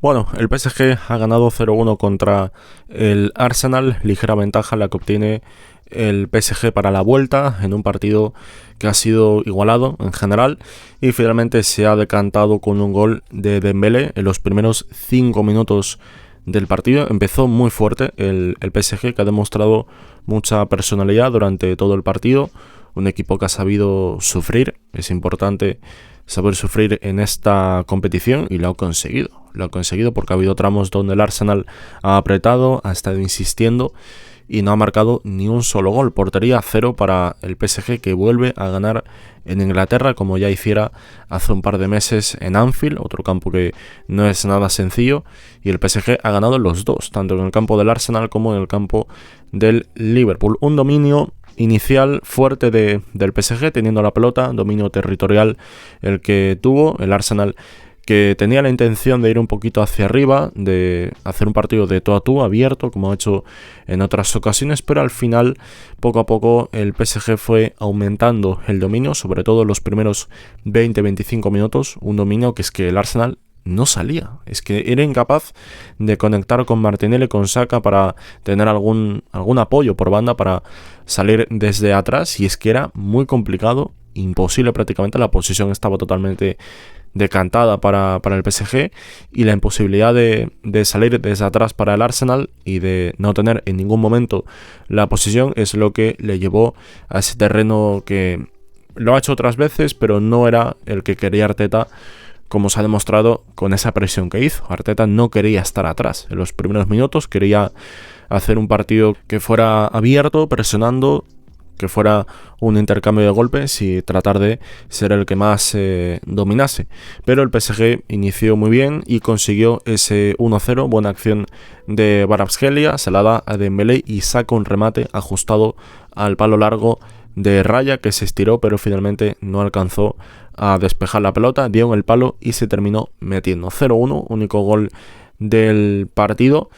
Bueno, el PSG ha ganado 0-1 contra el Arsenal, ligera ventaja la que obtiene el PSG para la vuelta en un partido que ha sido igualado en general y finalmente se ha decantado con un gol de Dembélé en los primeros 5 minutos del partido. Empezó muy fuerte el PSG, que ha demostrado mucha personalidad durante todo el partido, un equipo que ha sabido sufrir. Es importante saber sufrir en esta competición y lo ha conseguido porque ha habido tramos donde el Arsenal ha apretado, ha estado insistiendo y no ha marcado ni un solo gol. Portería 0 para el PSG, que vuelve a ganar en Inglaterra como ya hiciera hace un par de meses en Anfield, otro campo que no es nada sencillo, y el PSG ha ganado los dos, tanto en el campo del Arsenal como en el campo del Liverpool. Un dominio inicial fuerte del PSG, teniendo la pelota, dominio territorial el que tuvo el Arsenal, que tenía la intención de ir un poquito hacia arriba, de hacer un partido de tú a tú, abierto, como ha hecho en otras ocasiones, pero al final, poco a poco, el PSG fue aumentando el dominio, sobre todo en los primeros 20-25 minutos, un dominio que es que el Arsenal no salía, es que era incapaz de conectar con Martinelli, con Saka, para tener algún apoyo por banda para salir desde atrás, y es que era muy complicado, imposible prácticamente. La posición estaba totalmente decantada para el PSG, y la imposibilidad de salir desde atrás para el Arsenal y de no tener en ningún momento la posición es lo que le llevó a ese terreno que lo ha hecho otras veces, pero no era el que quería Arteta, como se ha demostrado con esa presión que hizo. Arteta no quería estar atrás en los primeros minutos, quería hacer un partido que fuera abierto, presionando, que fuera un intercambio de golpes y tratar de ser el que más dominase. Pero el PSG inició muy bien y consiguió ese 1-0, buena acción de Kvaratskhelia, se la da a Dembélé y saca un remate ajustado al palo largo de Raya, que se estiró pero finalmente no alcanzó a despejar la pelota, dio en el palo y se terminó metiendo. 0-1, único gol del partido.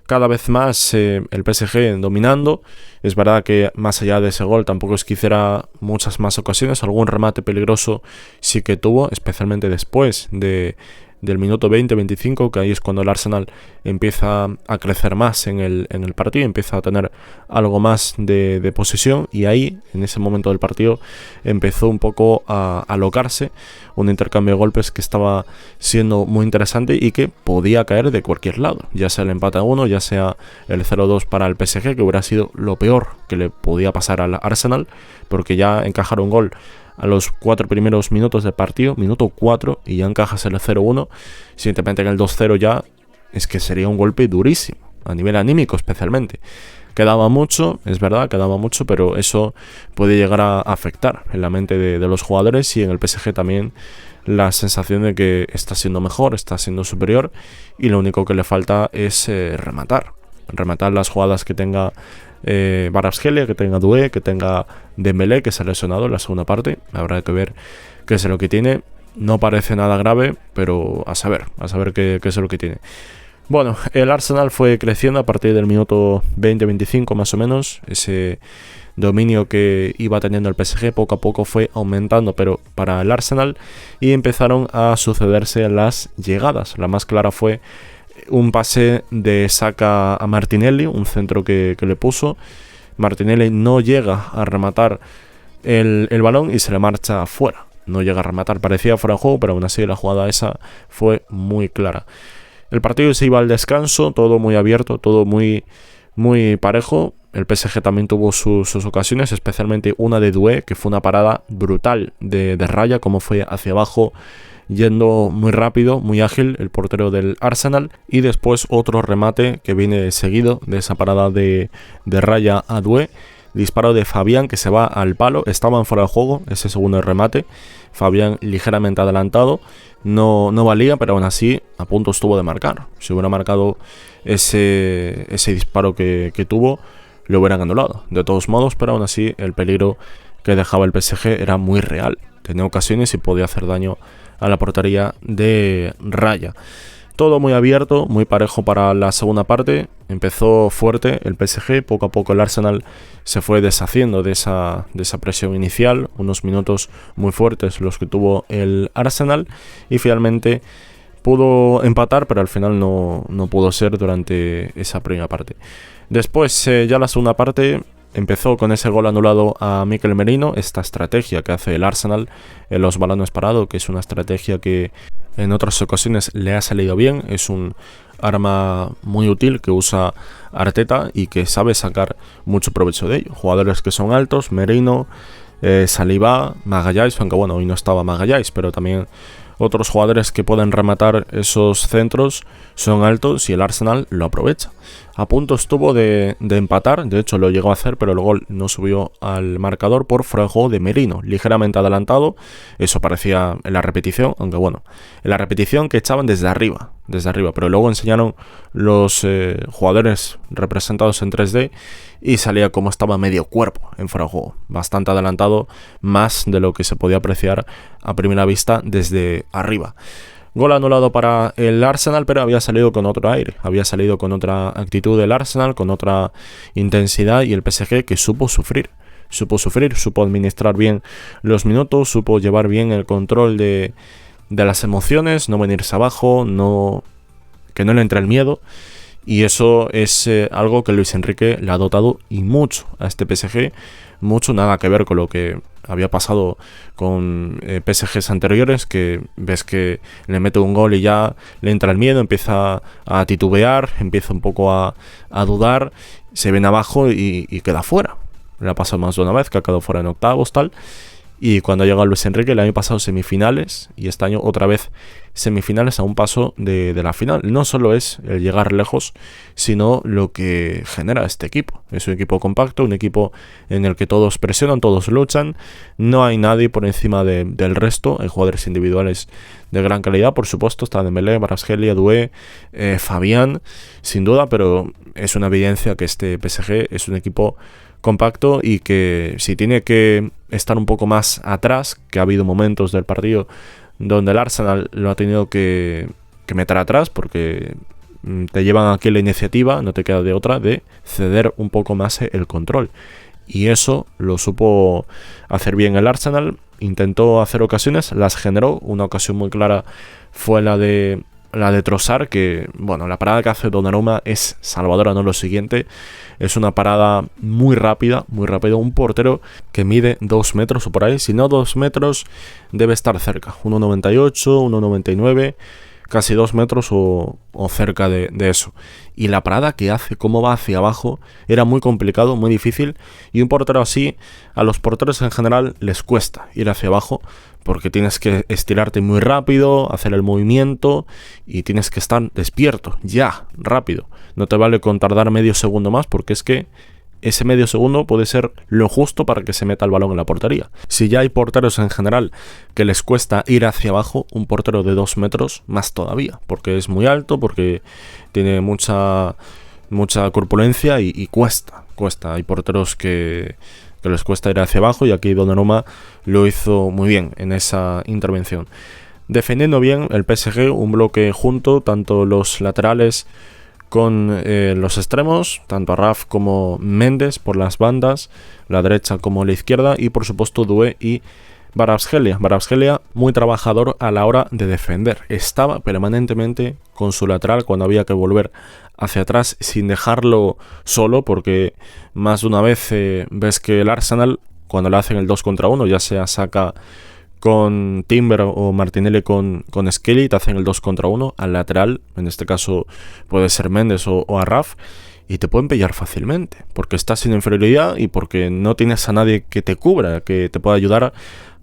Cada vez más el PSG dominando. Es verdad que más allá de ese gol tampoco es que hiciera muchas más ocasiones. Algún remate peligroso sí que tuvo, especialmente después del minuto 20-25, que ahí es cuando el Arsenal empieza a crecer más en el partido, empieza a tener algo más de posesión, y ahí, en ese momento del partido, empezó un poco a alocarse, un intercambio de golpes que estaba siendo muy interesante y que podía caer de cualquier lado, ya sea el empate a 1, ya sea el 0-2 para el PSG, que hubiera sido lo peor que le podía pasar al Arsenal, porque ya encajar un gol a los 4 primeros minutos del partido, minuto 4, y ya encajas el 0-1, si te meten el 2-0 ya, es que sería un golpe durísimo, a nivel anímico especialmente. Quedaba mucho, es verdad, pero eso puede llegar a afectar en la mente de los jugadores, y en el PSG también la sensación de que está siendo mejor, está siendo superior, y lo único que le falta es rematar las jugadas que tenga Kvaratskhelia, que tenga Doué, que tenga Dembélé, que se ha lesionado en la segunda parte. Habrá que ver qué es lo que tiene. No parece nada grave, pero a saber qué es lo que tiene. Bueno, el Arsenal fue creciendo a partir del minuto 20-25 más o menos. Ese dominio que iba teniendo el PSG poco a poco fue aumentando, pero para el Arsenal, y empezaron a sucederse las llegadas. La más clara fue un pase de Saka a Martinelli, un centro que le puso. Martinelli no llega a rematar el balón y se le marcha afuera. No llega a rematar, parecía fuera de juego, pero aún así la jugada esa fue muy clara. El partido se iba al descanso, todo muy abierto, todo muy, muy parejo. El PSG también tuvo sus ocasiones, especialmente una de Doué, que fue una parada brutal de Raya, como fue hacia abajo, yendo muy rápido, muy ágil el portero del Arsenal, y después otro remate que viene seguido de esa parada de Raya a Doué, disparo de Fabián que se va al palo, estaban fuera de juego ese segundo remate, Fabián ligeramente adelantado, no valía, pero aún así a punto estuvo de marcar. Si hubiera marcado ese disparo que tuvo, lo hubieran anulado de todos modos, pero aún así el peligro que dejaba el PSG era muy real, tenía ocasiones y podía hacer daño a la portería de Raya. Todo muy abierto, muy parejo para la segunda parte. Empezó fuerte el PSG, poco a poco el Arsenal se fue deshaciendo de esa presión inicial. Unos minutos muy fuertes los que tuvo el Arsenal, y finalmente pudo empatar, pero al final no pudo ser durante esa primera parte. Después, ya la segunda parte empezó con ese gol anulado a Mikel Merino, esta estrategia que hace el Arsenal en los balones parados, que es una estrategia que en otras ocasiones le ha salido bien, es un arma muy útil que usa Arteta y que sabe sacar mucho provecho de ello. Jugadores que son altos, Merino, Saliba, Magalhães, aunque bueno, hoy no estaba Magalhães, pero también otros jugadores que pueden rematar esos centros son altos y el Arsenal lo aprovecha. A punto estuvo de empatar, de hecho lo llegó a hacer, pero el gol no subió al marcador por fuego de Merino, ligeramente adelantado. Eso parecía en la repetición, aunque bueno, en la repetición que echaban desde arriba, pero luego enseñaron los jugadores representados en 3D y salía como estaba medio cuerpo en fuera de juego, bastante adelantado, más de lo que se podía apreciar a primera vista desde arriba. Gol anulado para el Arsenal, pero había salido con otro aire, había salido con otra actitud del Arsenal, con otra intensidad, y el PSG que supo sufrir, supo administrar bien los minutos, supo llevar bien el control de las emociones, no venirse abajo, que no le entre el miedo. Y eso es algo que Luis Enrique le ha dotado y mucho a este PSG, mucho, nada que ver con lo que había pasado con PSGs anteriores, que ves que le mete un gol y ya le entra el miedo, empieza a titubear, empieza un poco a dudar, se ven abajo y queda fuera. Le ha pasado más de una vez que ha quedado fuera en octavos, tal. Y cuando ha llegado Luis Enrique, el año pasado semifinales, y este año otra vez semifinales, a un paso de la final. No solo es el llegar lejos, sino lo que genera este equipo. Es un equipo compacto, un equipo en el que todos presionan, todos luchan, no hay nadie por encima del resto, hay jugadores individuales de gran calidad, por supuesto, está Dembélé, Kvaratskhelia, Doué, Fabián, sin duda, pero es una evidencia que este PSG es un equipo compacto y que si tiene que estar un poco más atrás, que ha habido momentos del partido donde el Arsenal lo ha tenido que meter atrás porque te llevan aquí la iniciativa, no te queda de otra de ceder un poco más el control, y eso lo supo hacer bien el Arsenal. Intentó hacer ocasiones, las generó. Una ocasión muy clara fue la de Trossard, que bueno, la parada que hace Donnarumma es salvadora, no lo siguiente. Es una parada muy rápida, un portero que mide 2 metros o por ahí, si no 2 metros debe estar cerca, 1,98, 1,99, casi 2 metros o cerca de eso. Y la parada que hace, cómo va hacia abajo, era muy complicado, muy difícil, y un portero así, a los porteros en general les cuesta ir hacia abajo, porque tienes que estirarte muy rápido, hacer el movimiento y tienes que estar despierto, ya, rápido. No te vale con tardar medio segundo más, porque es que ese medio segundo puede ser lo justo para que se meta el balón en la portería. Si ya hay porteros en general que les cuesta ir hacia abajo, un portero de 2 metros más todavía, porque es muy alto, porque tiene mucha corpulencia y cuesta. Hay porteros que les cuesta ir hacia abajo, y aquí Donnarumma lo hizo muy bien en esa intervención. Defendiendo bien el PSG, un bloque junto, tanto los laterales con los extremos, tanto a Raf como Méndez por las bandas, la derecha como la izquierda, y por supuesto Doué y Kvaratskhelia muy trabajador a la hora de defender. Estaba permanentemente con su lateral cuando había que volver hacia atrás sin dejarlo solo, porque más de una vez ves que el Arsenal, cuando le hacen el 2 contra 1, ya sea saca con Timber o Martinelli con Skelly, te hacen el 2 contra 1 al lateral, en este caso puede ser Méndez o a Raf, y te pueden pillar fácilmente, porque estás sin inferioridad y porque no tienes a nadie que te cubra, que te pueda ayudar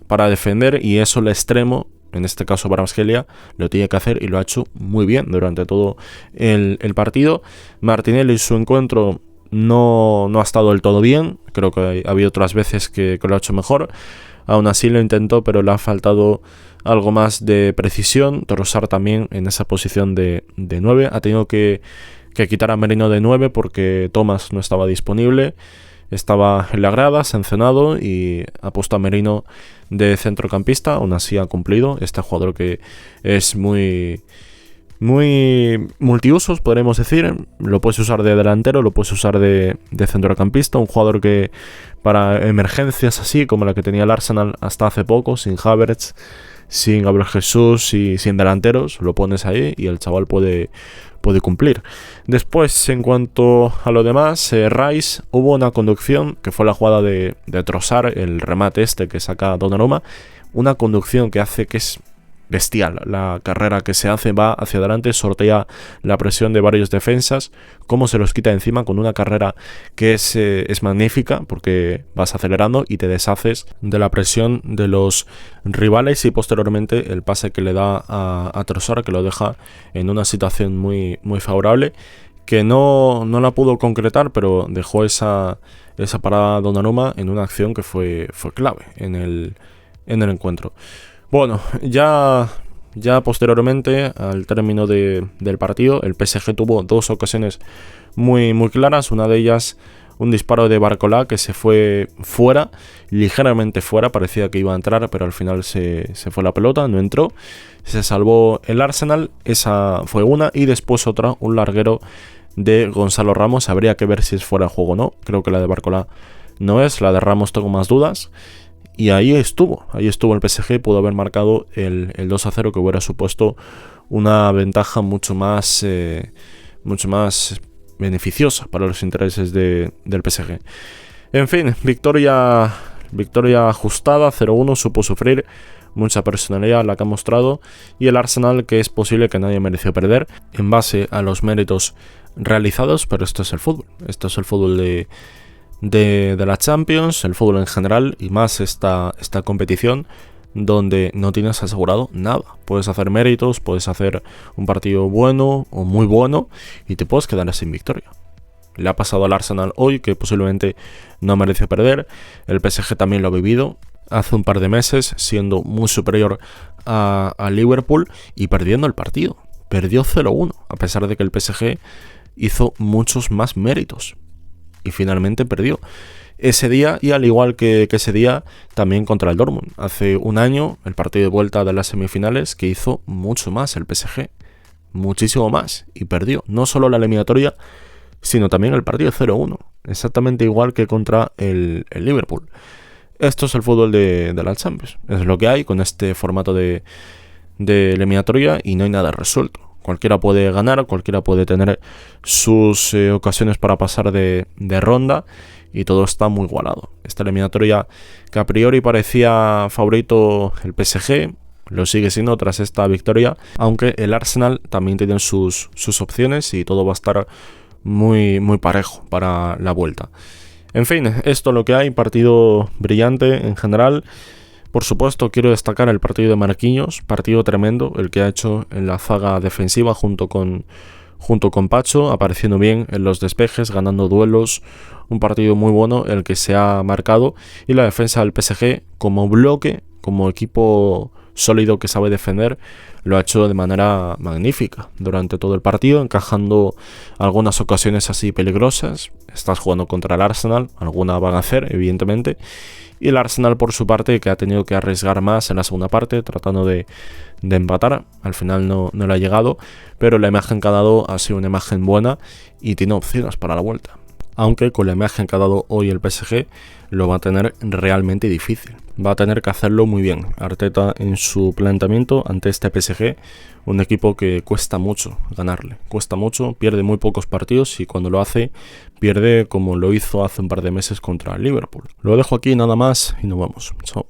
para defender, y eso el extremo, en este caso Kvaratskhelia, lo tiene que hacer y lo ha hecho muy bien durante todo el partido. Martinelli, su encuentro no ha estado del todo bien, creo que ha habido otras veces que lo ha hecho mejor. Aún así lo intentó, pero le ha faltado algo más de precisión. Trossard también en esa posición de 9. Ha tenido que quitar a Merino de 9 porque Thomas no estaba disponible. Estaba en la grada, sancionado, y ha puesto a Merino de centrocampista. Aún así ha cumplido. Este jugador que es muy multiusos, podríamos decir. Lo puedes usar de delantero, lo puedes usar de centrocampista. Un jugador que para emergencias así como la que tenía el Arsenal hasta hace poco, sin Havertz, sin Gabriel Jesús y sin delanteros, lo pones ahí y el chaval puede cumplir. Después, en cuanto a lo demás, Rice, hubo una conducción que fue la jugada de Trossard, el remate este que saca Donnarumma, una conducción que hace que es bestial. La carrera que se hace, va hacia adelante, sortea la presión de varios defensas, cómo se los quita encima con una carrera que es magnífica, porque vas acelerando y te deshaces de la presión de los rivales, y posteriormente el pase que le da a Trossard, que lo deja en una situación muy, muy favorable, que no la pudo concretar, pero dejó esa parada Donnarumma en una acción que fue clave en el encuentro. Bueno, ya posteriormente, al término del partido, el PSG tuvo dos ocasiones muy, muy claras. Una de ellas, un disparo de Barcola que se fue fuera, ligeramente fuera, parecía que iba a entrar, pero al final se fue la pelota, no entró. Se salvó el Arsenal, esa fue una, y después otra, un larguero de Gonzalo Ramos. Habría que ver si es fuera de juego o no. Creo que la de Barcola no es, la de Ramos tengo más dudas. Y ahí estuvo el PSG, pudo haber marcado el 2-0, que hubiera supuesto una ventaja mucho más beneficiosa para los intereses del PSG. En fin, victoria ajustada, 0-1, supo sufrir, mucha personalidad la que ha mostrado, y el Arsenal, que es posible que nadie mereció perder en base a los méritos realizados, pero esto es el fútbol de la Champions, el fútbol en general, y más esta competición donde no tienes asegurado nada. Puedes hacer méritos, puedes hacer un partido bueno o muy bueno y te puedes quedar sin victoria. Le ha pasado al Arsenal hoy, que posiblemente no mereció perder. El PSG también lo ha vivido hace un par de meses, siendo muy superior a Liverpool y perdiendo el partido. Perdió 0-1, a pesar de que el PSG hizo muchos más méritos. Y finalmente perdió ese día, y al igual que ese día, también contra el Dortmund. Hace un año, el partido de vuelta de las semifinales, que hizo mucho más el PSG. Muchísimo más. Y perdió. No solo la eliminatoria, sino también el partido 0-1. Exactamente igual que contra el Liverpool. Esto es el fútbol de la Champions. Es lo que hay con este formato de eliminatoria, y no hay nada resuelto. Cualquiera puede ganar, cualquiera puede tener sus ocasiones para pasar de ronda, y todo está muy igualado. Esta eliminatoria, que a priori parecía favorito el PSG, lo sigue siendo tras esta victoria, aunque el Arsenal también tiene sus opciones, y todo va a estar muy, muy parejo para la vuelta. En fin, esto es lo que hay, partido brillante en general. Por supuesto, quiero destacar el partido de Marquinhos, partido tremendo, el que ha hecho en la zaga defensiva junto con Pacho, apareciendo bien en los despejes, ganando duelos. Un partido muy bueno el que se ha marcado, y la defensa del PSG como bloque, como equipo sólido que sabe defender, lo ha hecho de manera magnífica durante todo el partido, encajando algunas ocasiones así peligrosas. Estás jugando contra el Arsenal, alguna van a hacer, evidentemente. Y el Arsenal, por su parte, que ha tenido que arriesgar más en la segunda parte, tratando de empatar. Al final no le ha llegado, pero la imagen que ha dado ha sido una imagen buena y tiene opciones para la vuelta. Aunque con la imagen que ha dado hoy el PSG lo va a tener realmente difícil. Va a tener que hacerlo muy bien Arteta en su planteamiento ante este PSG, un equipo que cuesta mucho ganarle. Cuesta mucho, pierde muy pocos partidos, y cuando lo hace, pierde como lo hizo hace un par de meses contra el Liverpool. Lo dejo aquí nada más y nos vemos. Chao.